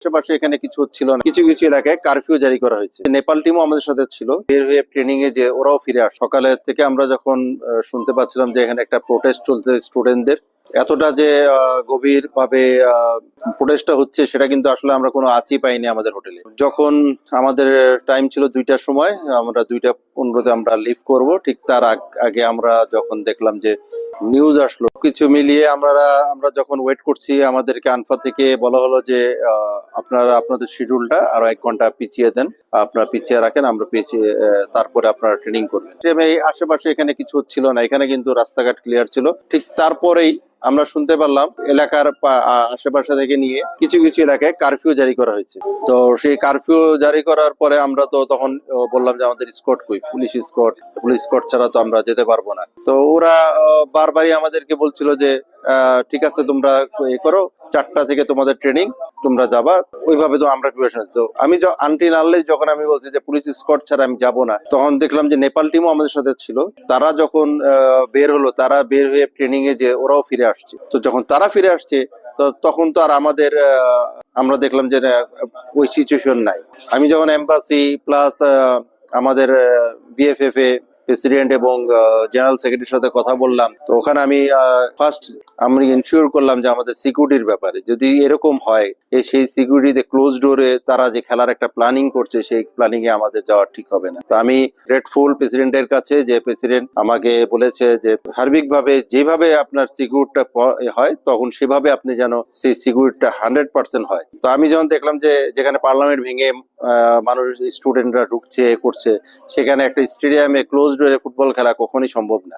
আশেপাশে এখানে কিছু হচ্ছিল না, কিছু কিছু এলাকায় কারফিউ জারি করা হয়েছে। নেপাল টিমও আমাদের সাথে ছিল, বের হয়ে ট্রেনিং এ যে ওরাও ফিরে আসে। সকালে থেকে আমরা যখন শুনতে পাচ্ছিলাম যে এখানে একটা প্রোটেস্ট চলছে স্টুডেন্টদের, এতটা যে গভীর ভাবে প্রোটেস্টটা হচ্ছে সেটা কিন্তু আসলে আমরা কোনো আঁচই পাইনি আমাদের হোটেলে। যখন আমাদের টাইম ছিল 2টার সময়, আমরা 2:15 আমরা লিভ করব, ঠিক তার আগে আমরা যখন দেখলাম যে নিউজ আসলো, কিছু মিলিয়ে আমরা যখন ওয়েট করছি, আমাদেরকে আনফা থেকে বলা হলো যে আপনারা আপনাদের শিডিউলটা আরো 1 ঘন্টা পিছিয়ে দেন, আপনারা পিছিয়ে রাখেন, আমরা পিছিয়ে তারপরে আপনারা ট্রেনিং করবেন। এই আশেপাশে এখানে কিছু হচ্ছিল না, এখানে কিন্তু রাস্তাঘাট ক্লিয়ার ছিল। ঠিক তারপরেই আমরা শুনতে পারলাম এলাকার আশেপাশে থেকে নিয়ে কিছু কিছু এলাকায় কারফিউ জারি করা হয়েছে। তো সেই কারফিউ জারি করার পরে আমরা তো তখন বললাম যে আমাদের স্কট কই, পুলিশ স্কট ছাড়া তো আমরা যেতে পারবো না। তো ওরা বারবারই আমাদেরকে বলছিল যে ঠিক আছে, তোমরা এ করো, 4টা থেকে তোমাদের ট্রেনিং, তোমরা যাবা। ওইভাবে তো আমরা প্রিপারেশন। তো আমি আনটিল আনলেস যখন আমি বলছি যে পুলিশ স্কট ছাড়া আমি যাব না, তখন দেখলাম যে নেপাল টিমও আমাদের সাথে ছিল। তারা যখন বের হলো, তারা বের হয়ে ট্রেনিং এ যে ওরাও ফিরে আসছে। তো যখন তারা ফিরে আসছে, তো তখন তো আর আমাদের আমরা দেখলাম যে ওই সিচুয়েশন নাই। আমি যখন এম্বাসি প্লাস আমাদের বিএফএফ এ প্রেসিডেন্ট এবং জেনারেল সেক্রেটারির সাথে কথা বললাম, তো ওখানে আমি ফার্স্ট আমি ইনশিওর করলাম যে আমাদের সিকিউরিটির ব্যাপারে যদি এরকম হয়, সেই সিকিউরিটিতে ক্লোজ ডোরে তারা যে খেলার একটা প্ল্যানিং করছে, সেই প্ল্যানিং এ আমাদের যাওয়া ঠিক হবে না। তো আমি গ্রেটফুল প্রেসিডেন্টের কাছে যে প্রেসিডেন্ট আমাকে বলেছে যে সার্বিকভাবে যেভাবে আপনার সিকিউরিটিটা হয়, তখন সেভাবে আপনি যেন সেই সিকিউরিটিটা 100% হয়। তো আমি যখন দেখলাম যে যেখানে পার্লামেন্ট ভেঙে মানুষ স্টুডেন্টরা ঢুকছে করছে, সেখানে একটা স্টেডিয়ামে ক্লোজ ডোরে ফুটবল খেলা কখনই সম্ভব না।